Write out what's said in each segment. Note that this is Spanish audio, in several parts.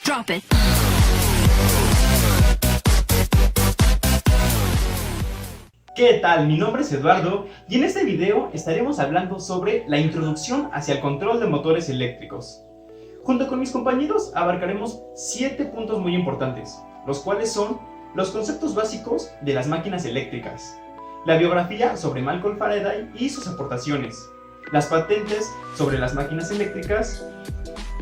Drop it. ¿Qué tal? Mi nombre es Eduardo y en este video estaremos hablando sobre la introducción hacia el control de motores eléctricos. Junto con mis compañeros abarcaremos 7 puntos muy importantes, los cuales son los conceptos básicos de las máquinas eléctricas, la biografía sobre Michael Faraday y sus aportaciones, las patentes sobre las máquinas eléctricas.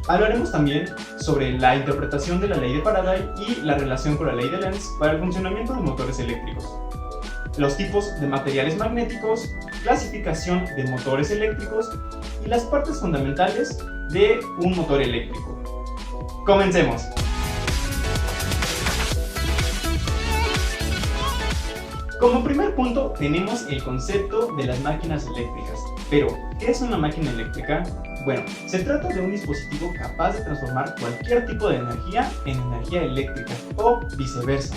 Hablaremos también sobre la interpretación de la ley de Faraday y la relación con la ley de Lenz para el funcionamiento de motores eléctricos, los tipos de materiales magnéticos, clasificación de motores eléctricos y las partes fundamentales de un motor eléctrico. ¡Comencemos! Como primer punto tenemos el concepto de las máquinas eléctricas. Pero, ¿qué es una máquina eléctrica? Bueno, se trata de un dispositivo capaz de transformar cualquier tipo de energía en energía eléctrica o viceversa.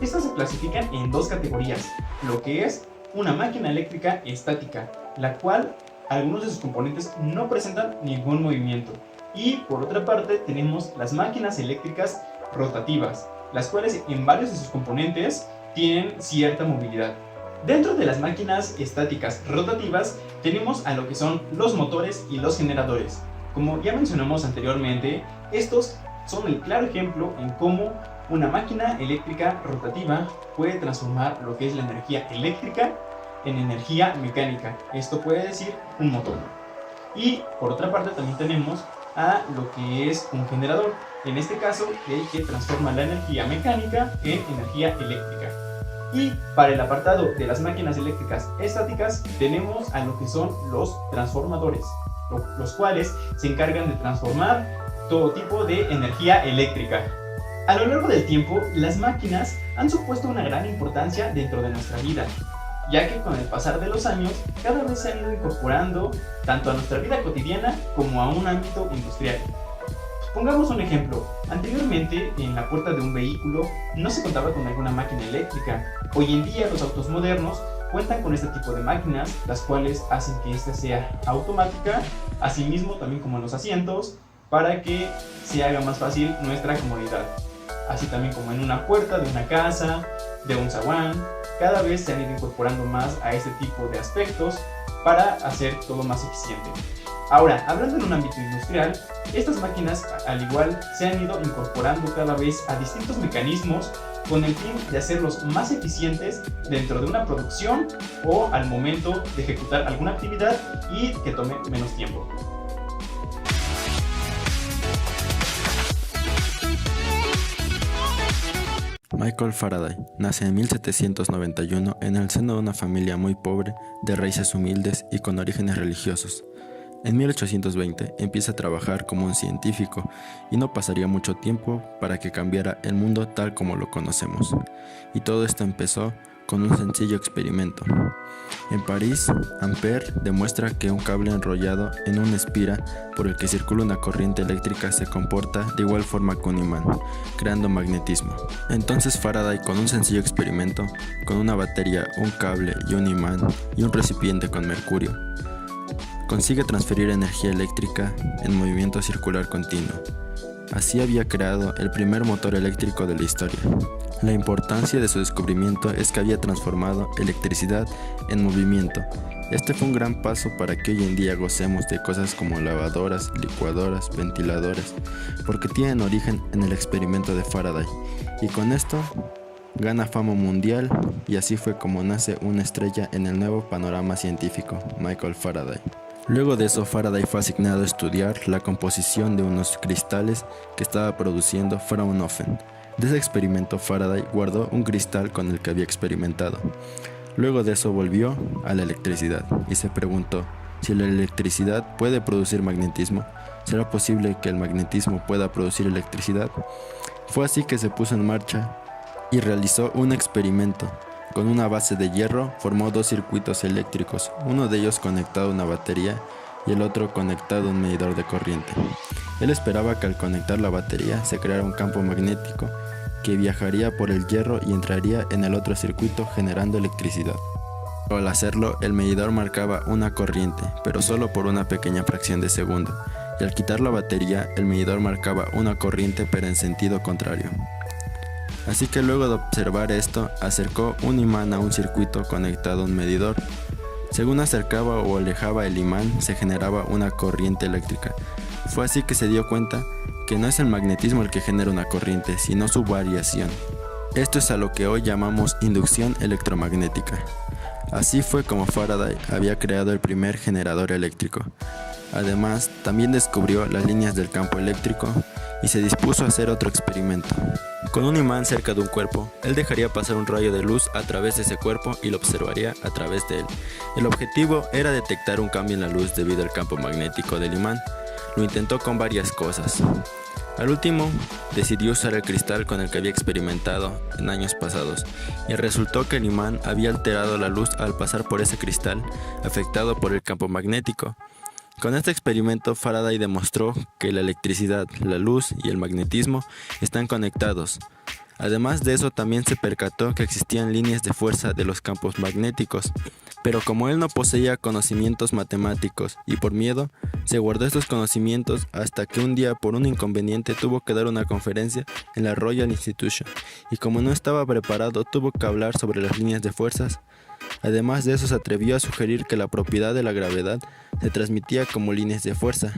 Estas se clasifican en dos categorías, lo que es una máquina eléctrica estática, la cual algunos de sus componentes no presentan ningún movimiento. Y por otra parte tenemos las máquinas eléctricas rotativas, las cuales en varios de sus componentes tienen cierta movilidad. Dentro de las máquinas estáticas rotativas tenemos a lo que son los motores y los generadores. Como ya mencionamos anteriormente, estos son el claro ejemplo en cómo una máquina eléctrica rotativa puede transformar lo que es la energía eléctrica en energía mecánica. Esto puede decir un motor. Y por otra parte también tenemos a lo que es un generador, en este caso el que transforma la energía mecánica en energía eléctrica. Y para el apartado de las máquinas eléctricas estáticas tenemos a lo que son los transformadores, los cuales se encargan de transformar todo tipo de energía eléctrica. A lo largo del tiempo, las máquinas han supuesto una gran importancia dentro de nuestra vida, ya que con el pasar de los años cada vez se han ido incorporando tanto a nuestra vida cotidiana como a un ámbito industrial. Pongamos un ejemplo. Anteriormente, en la puerta de un vehículo no se contaba con alguna máquina eléctrica. Hoy en día los autos modernos cuentan con este tipo de máquinas, las cuales hacen que ésta sea automática, asimismo también como en los asientos, para que se haga más fácil nuestra comodidad. Así también como en una puerta de una casa, de un zaguán, cada vez se han ido incorporando más a este tipo de aspectos para hacer todo más eficiente. Ahora, hablando en un ámbito industrial, estas máquinas al igual se han ido incorporando cada vez a distintos mecanismos con el fin de hacerlos más eficientes dentro de una producción o al momento de ejecutar alguna actividad y que tome menos tiempo. Michael Faraday nace en 1791 en el seno de una familia muy pobre, de raíces humildes y con orígenes religiosos. En 1820 empieza a trabajar como un científico y no pasaría mucho tiempo para que cambiara el mundo tal como lo conocemos. Y todo esto empezó con un sencillo experimento. En París, Ampère demuestra que un cable enrollado en una espira por el que circula una corriente eléctrica se comporta de igual forma que un imán, creando magnetismo. Entonces Faraday, con un sencillo experimento, con una batería, un cable y un imán y un recipiente con mercurio, consigue transferir energía eléctrica en movimiento circular continuo. Así había creado el primer motor eléctrico de la historia. La importancia de su descubrimiento es que había transformado electricidad en movimiento. Este fue un gran paso para que hoy en día gocemos de cosas como lavadoras, licuadoras, ventiladores, porque tienen origen en el experimento de Faraday. Y con esto gana fama mundial y así fue como nace una estrella en el nuevo panorama científico, Michael Faraday. Luego de eso, Faraday fue asignado a estudiar la composición de unos cristales que estaba produciendo Fraunhofen. De ese experimento, Faraday guardó un cristal con el que había experimentado. Luego de eso volvió a la electricidad y se preguntó, si la electricidad puede producir magnetismo, ¿será posible que el magnetismo pueda producir electricidad? Fue así que se puso en marcha y realizó un experimento. Con una base de hierro formó dos circuitos eléctricos, uno de ellos conectado a una batería y el otro conectado a un medidor de corriente. Él esperaba que al conectar la batería se creara un campo magnético que viajaría por el hierro y entraría en el otro circuito generando electricidad. Al hacerlo, el medidor marcaba una corriente, pero solo por una pequeña fracción de segundo, y al quitar la batería el medidor marcaba una corriente pero en sentido contrario. Así que luego de observar esto, acercó un imán a un circuito conectado a un medidor. Según acercaba o alejaba el imán, se generaba una corriente eléctrica. Fue así que se dio cuenta que no es el magnetismo el que genera una corriente, sino su variación. Esto es a lo que hoy llamamos inducción electromagnética. Así fue como Faraday había creado el primer generador eléctrico. Además, también descubrió las líneas del campo eléctrico y se dispuso a hacer otro experimento. Con un imán cerca de un cuerpo, él dejaría pasar un rayo de luz a través de ese cuerpo y lo observaría a través de él. El objetivo era detectar un cambio en la luz debido al campo magnético del imán. Lo intentó con varias cosas. Al último, decidió usar el cristal con el que había experimentado en años pasados, y resultó que el imán había alterado la luz al pasar por ese cristal, afectado por el campo magnético. Con este experimento, Faraday demostró que la electricidad, la luz y el magnetismo están conectados. Además de eso, también se percató que existían líneas de fuerza de los campos magnéticos, pero como él no poseía conocimientos matemáticos y por miedo, se guardó estos conocimientos hasta que un día por un inconveniente tuvo que dar una conferencia en la Royal Institution, y como no estaba preparado tuvo que hablar sobre las líneas de fuerzas. Además de eso, se atrevió a sugerir que la propiedad de la gravedad se transmitía como líneas de fuerza,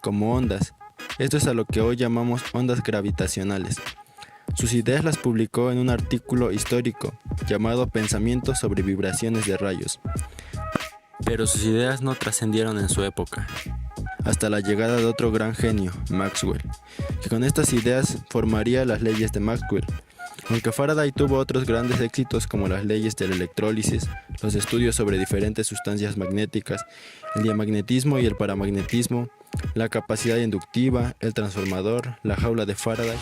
como ondas. Esto es a lo que hoy llamamos ondas gravitacionales. Sus ideas las publicó en un artículo histórico llamado Pensamientos sobre vibraciones de rayos. Pero sus ideas no trascendieron en su época, hasta la llegada de otro gran genio, Maxwell, que con estas ideas formaría las leyes de Maxwell. Aunque Faraday tuvo otros grandes éxitos como las leyes de la electrólisis, los estudios sobre diferentes sustancias magnéticas, el diamagnetismo y el paramagnetismo, la capacidad inductiva, el transformador, la jaula de Faraday.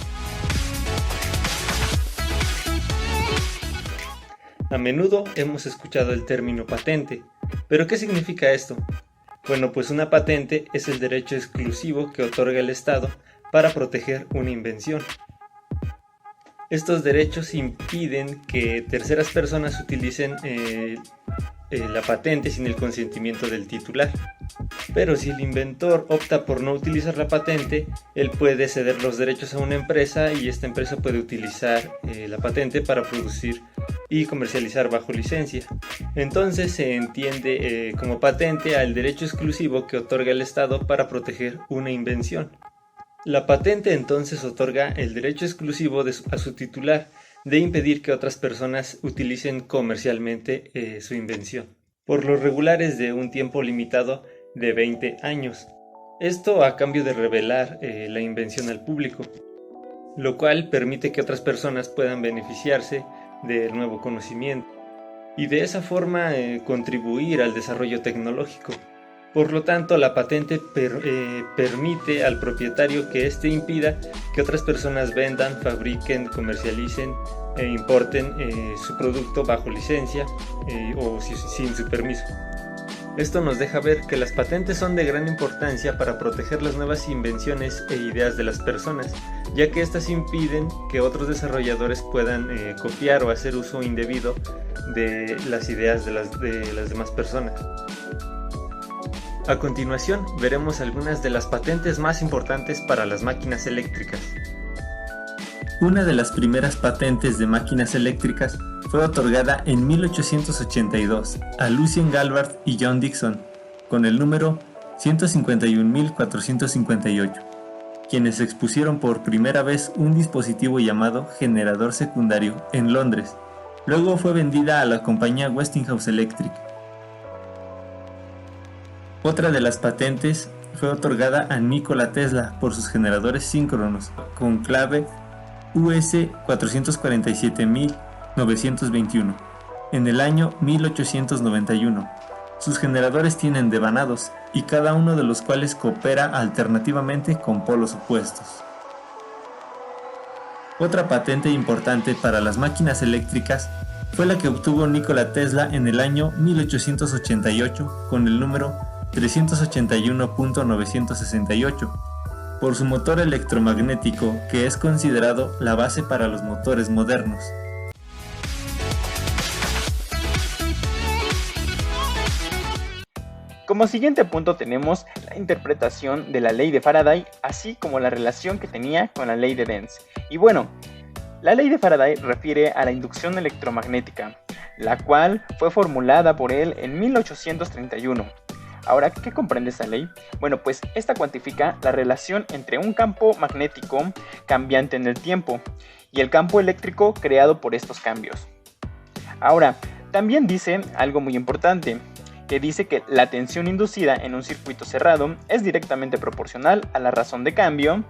A menudo hemos escuchado el término patente, pero ¿qué significa esto? Bueno, pues una patente es el derecho exclusivo que otorga el Estado para proteger una invención. Estos derechos impiden que terceras personas utilicen la patente sin el consentimiento del titular. Pero si el inventor opta por no utilizar la patente, él puede ceder los derechos a una empresa y esta empresa puede utilizar la patente para producir y comercializar bajo licencia. Entonces se entiende como patente al derecho exclusivo que otorga el Estado para proteger una invención. La patente entonces otorga el derecho exclusivo a su titular de impedir que otras personas utilicen comercialmente su invención. Por lo regular es de un tiempo limitado de 20 años. Esto a cambio de revelar la invención al público, lo cual permite que otras personas puedan beneficiarse del nuevo conocimiento y de esa forma contribuir al desarrollo tecnológico. Por lo tanto, la patente permite al propietario que éste impida que otras personas vendan, fabriquen, comercialicen e importen su producto bajo licencia o sin su permiso. Esto nos deja ver que las patentes son de gran importancia para proteger las nuevas invenciones e ideas de las personas, ya que estas impiden que otros desarrolladores puedan copiar o hacer uso indebido de las ideas de las demás personas. A continuación, veremos algunas de las patentes más importantes para las máquinas eléctricas. Una de las primeras patentes de máquinas eléctricas fue otorgada en 1882 a Lucien Galvard y John Dixon, con el número 151.458, quienes expusieron por primera vez un dispositivo llamado generador secundario en Londres. Luego fue vendida a la compañía Westinghouse Electric. Otra de las patentes fue otorgada a Nikola Tesla por sus generadores síncronos con clave US 447921 en el año 1891. Sus generadores tienen devanados y cada uno de los cuales coopera alternativamente con polos opuestos. Otra patente importante para las máquinas eléctricas fue la que obtuvo Nikola Tesla en el año 1888 con el número 381.968 por su motor electromagnético, que es considerado la base para los motores modernos. Como siguiente punto tenemos la interpretación de la ley de Faraday, así como la relación que tenía con la ley de Lenz. Y bueno, la ley de Faraday refiere a la inducción electromagnética, la cual fue formulada por él en 1831. Ahora, ¿qué comprende esta ley? Bueno, pues esta cuantifica la relación entre un campo magnético cambiante en el tiempo y el campo eléctrico creado por estos cambios. Ahora, también dice algo muy importante, que dice que la tensión inducida en un circuito cerrado es directamente proporcional a la razón de cambio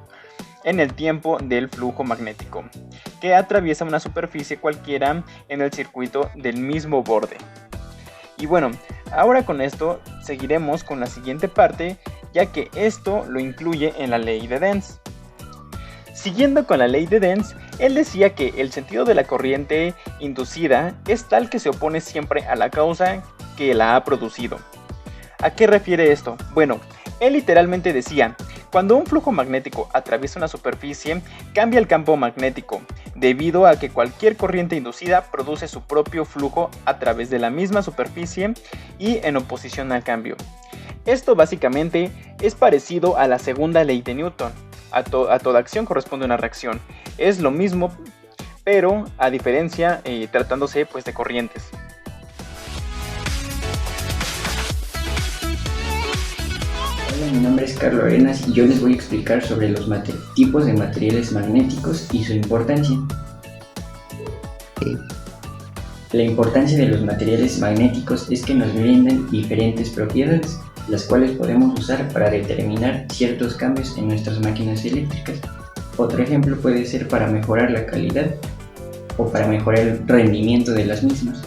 en el tiempo del flujo magnético, que atraviesa una superficie cualquiera en el circuito del mismo borde. Y bueno, ahora con esto seguiremos con la siguiente parte, ya que esto lo incluye en la ley de Lenz. Siguiendo con la ley de Lenz, él decía que el sentido de la corriente inducida es tal que se opone siempre a la causa que la ha producido. ¿A qué refiere esto? Bueno, él literalmente decía, cuando un flujo magnético atraviesa una superficie, cambia el campo magnético, debido a que cualquier corriente inducida produce su propio flujo a través de la misma superficie y en oposición al cambio. Esto básicamente es parecido a la segunda ley de Newton. A toda acción corresponde una reacción. Es lo mismo, pero a diferencia tratándose pues de corrientes. Hola, mi nombre es Carlos Arenas y yo les voy a explicar sobre los tipos de materiales magnéticos y su importancia. La importancia de los materiales magnéticos es que nos brindan diferentes propiedades, las cuales podemos usar para determinar ciertos cambios en nuestras máquinas eléctricas. Otro ejemplo puede ser para mejorar la calidad o para mejorar el rendimiento de las mismas.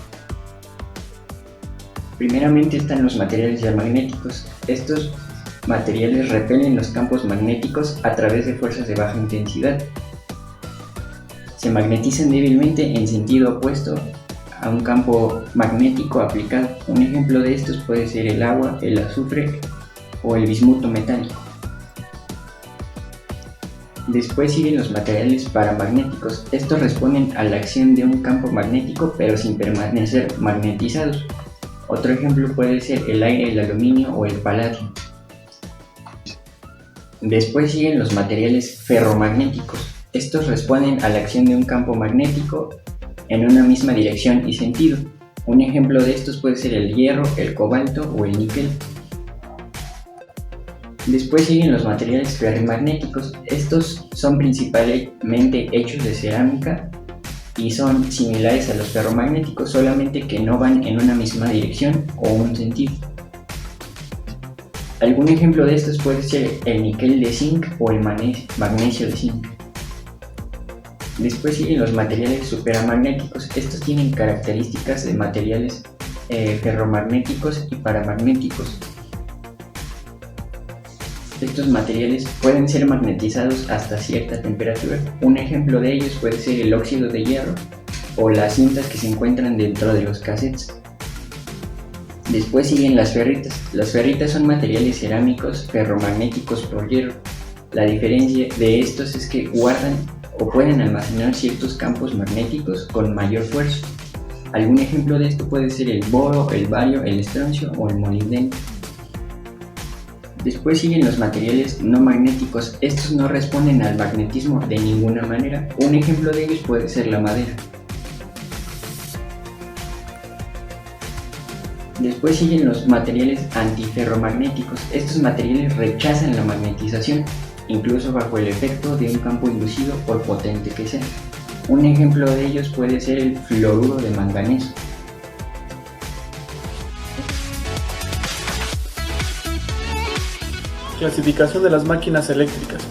Primeramente están los materiales diamagnéticos. Estos materiales repelen los campos magnéticos a través de fuerzas de baja intensidad. Se magnetizan débilmente en sentido opuesto a un campo magnético aplicado. Un ejemplo de estos puede ser el agua, el azufre o el bismuto metálico. Después siguen los materiales paramagnéticos. Estos responden a la acción de un campo magnético pero sin permanecer magnetizados. Otro ejemplo puede ser el aire, el aluminio o el paladio. Después siguen los materiales ferromagnéticos. Estos responden a la acción de un campo magnético en una misma dirección y sentido. Un ejemplo de estos puede ser el hierro, el cobalto o el níquel. Después siguen los materiales ferrimagnéticos. Estos son principalmente hechos de cerámica y son similares a los ferromagnéticos, solamente que no van en una misma dirección o un sentido. Algún ejemplo de estos puede ser el níquel de zinc o el magnesio de zinc. Después siguen los materiales superamagnéticos. Estos tienen características de materiales ferromagnéticos y paramagnéticos. Estos materiales pueden ser magnetizados hasta cierta temperatura. Un ejemplo de ellos puede ser el óxido de hierro o las cintas que se encuentran dentro de los cassettes. Después siguen las ferritas. Las ferritas son materiales cerámicos ferromagnéticos por hierro. La diferencia de estos es que guardan o pueden almacenar ciertos campos magnéticos con mayor fuerza. Algún ejemplo de esto puede ser el boro, el bario, el estroncio o el molibdeno. Después siguen los materiales no magnéticos. Estos no responden al magnetismo de ninguna manera. Un ejemplo de ellos puede ser la madera. Después siguen los materiales antiferromagnéticos. Estos materiales rechazan la magnetización, incluso bajo el efecto de un campo inducido por potente que sea. Un ejemplo de ellos puede ser el fluoruro de manganeso. Clasificación de las máquinas eléctricas.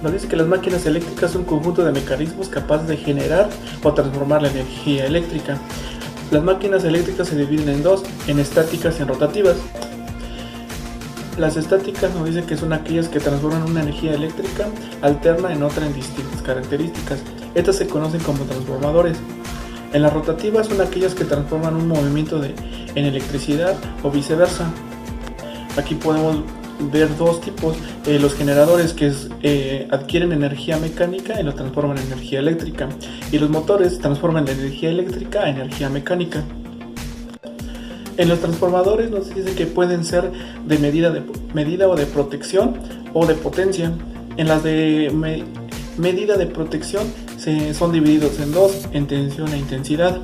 Nos dice que las máquinas eléctricas son un conjunto de mecanismos capaces de generar o transformar la energía eléctrica. Las máquinas eléctricas se dividen en dos, en estáticas y en rotativas. Las estáticas nos dice que son aquellas que transforman una energía eléctrica alterna en otra en distintas características. Estas se conocen como transformadores. En las rotativas son aquellas que transforman un movimiento en electricidad o viceversa. Aquí podemos ver dos tipos, los generadores que adquieren energía mecánica y lo transforman en energía eléctrica, y los motores transforman la energía eléctrica a energía mecánica. En los transformadores nos dice que pueden ser de medida o de protección o de potencia. En las de medida de protección son divididos en dos, en tensión e intensidad.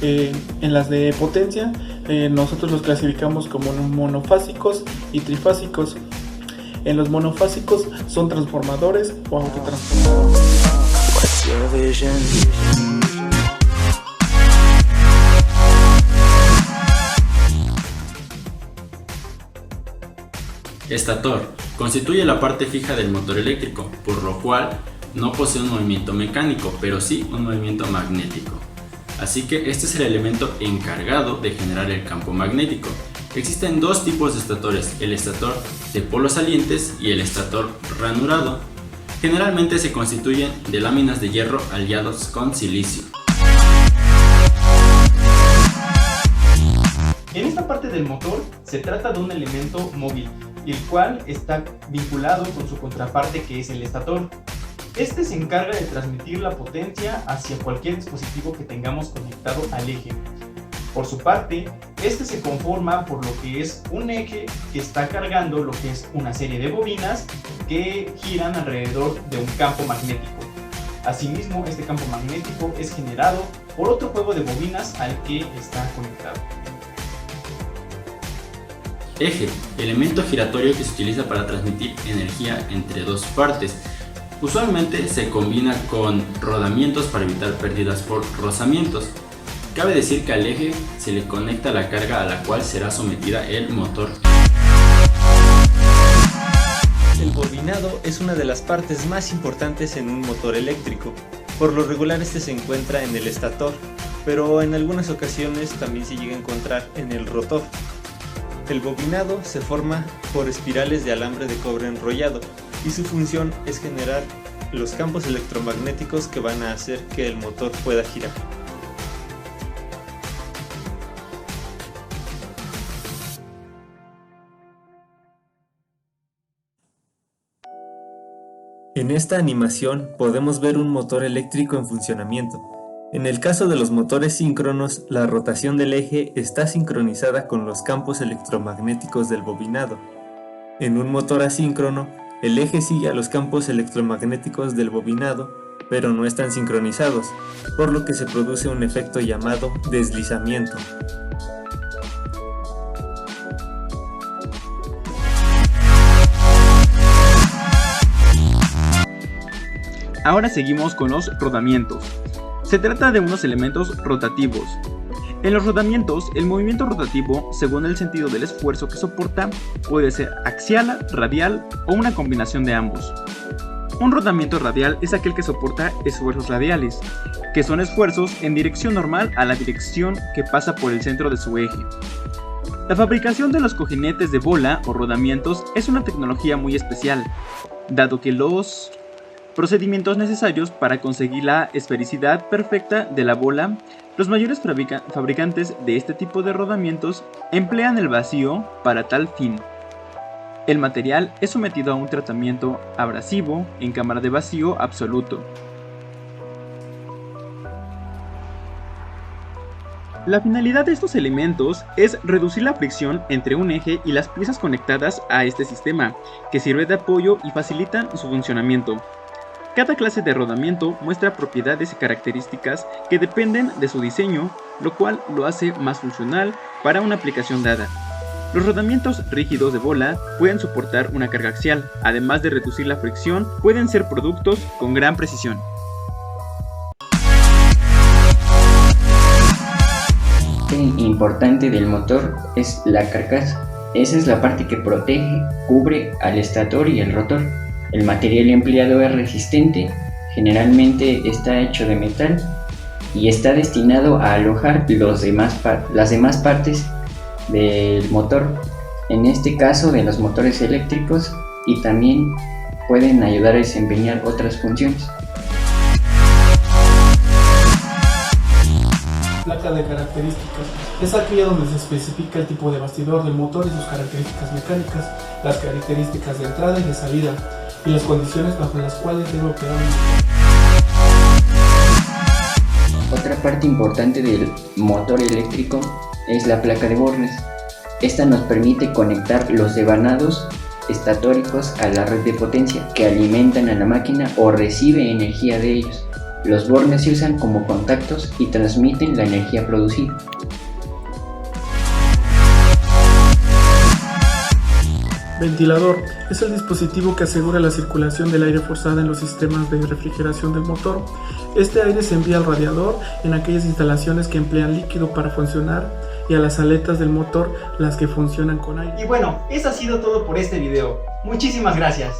En las de potencia nosotros los clasificamos como monofásicos y trifásicos. En los monofásicos son transformadores o autotransformadores. Estator constituye la parte fija del motor eléctrico, por lo cual no posee un movimiento mecánico, pero sí un movimiento magnético. Así que este es el elemento encargado de generar el campo magnético. Existen dos tipos de estatores, el estator de polos salientes y el estator ranurado. Generalmente se constituyen de láminas de hierro aliados con silicio. En esta parte del motor se trata de un elemento móvil, el cual está vinculado con su contraparte que es el estator. Este se encarga de transmitir la potencia hacia cualquier dispositivo que tengamos conectado al eje. Por su parte, este se conforma por lo que es un eje que está cargando lo que es una serie de bobinas que giran alrededor de un campo magnético. Asimismo, este campo magnético es generado por otro juego de bobinas al que está conectado. Eje, elemento giratorio que se utiliza para transmitir energía entre dos partes. Usualmente se combina con rodamientos para evitar pérdidas por rozamientos. Cabe decir que al eje se le conecta la carga a la cual será sometida el motor. El bobinado es una de las partes más importantes en un motor eléctrico. Por lo regular este se encuentra en el estator, pero en algunas ocasiones también se llega a encontrar en el rotor. El bobinado se forma por espirales de alambre de cobre enrollado y su función es generar los campos electromagnéticos que van a hacer que el motor pueda girar. En esta animación podemos ver un motor eléctrico en funcionamiento. En el caso de los motores síncronos, la rotación del eje está sincronizada con los campos electromagnéticos del bobinado. En un motor asíncrono, el eje sigue a los campos electromagnéticos del bobinado, pero no están sincronizados, por lo que se produce un efecto llamado deslizamiento. Ahora seguimos con los rodamientos. Se trata de unos elementos rotativos. En los rodamientos, el movimiento rotativo, según el sentido del esfuerzo que soporta, puede ser axial, radial o una combinación de ambos. Un rodamiento radial es aquel que soporta esfuerzos radiales, que son esfuerzos en dirección normal a la dirección que pasa por el centro de su eje. La fabricación de los cojinetes de bola o rodamientos es una tecnología muy especial, dado que los procedimientos necesarios para conseguir la esfericidad perfecta de la bola, los mayores fabricantes de este tipo de rodamientos emplean el vacío para tal fin. El material es sometido a un tratamiento abrasivo en cámara de vacío absoluto. La finalidad de estos elementos es reducir la fricción entre un eje y las piezas conectadas a este sistema, que sirve de apoyo y facilitan su funcionamiento. Cada clase de rodamiento muestra propiedades y características que dependen de su diseño, lo cual lo hace más funcional para una aplicación dada. Los rodamientos rígidos de bola pueden soportar una carga axial, además de reducir la fricción, pueden ser productos con gran precisión. Parte importante del motor es la carcasa. Esa es la parte que protege, cubre al estator y el rotor. El material empleado es resistente, generalmente está hecho de metal y está destinado a alojar las demás partes del motor, en este caso de los motores eléctricos, y también pueden ayudar a desempeñar otras funciones. Placa de características es aquella donde se especifica el tipo de bastidor del motor y sus características mecánicas, las características de entrada y de salida, y las condiciones bajo las cuales debe operar el motor. Otra parte importante del motor eléctrico es la placa de bornes. Esta nos permite conectar los devanados estatóricos a la red de potencia que alimentan a la máquina o recibe energía de ellos. Los bornes se usan como contactos y transmiten la energía producida. Ventilador es el dispositivo que asegura la circulación del aire forzada en los sistemas de refrigeración del motor. Este aire se envía al radiador en aquellas instalaciones que emplean líquido para funcionar y a las aletas del motor las que funcionan con aire. Y bueno, eso ha sido todo por este video. Muchísimas gracias.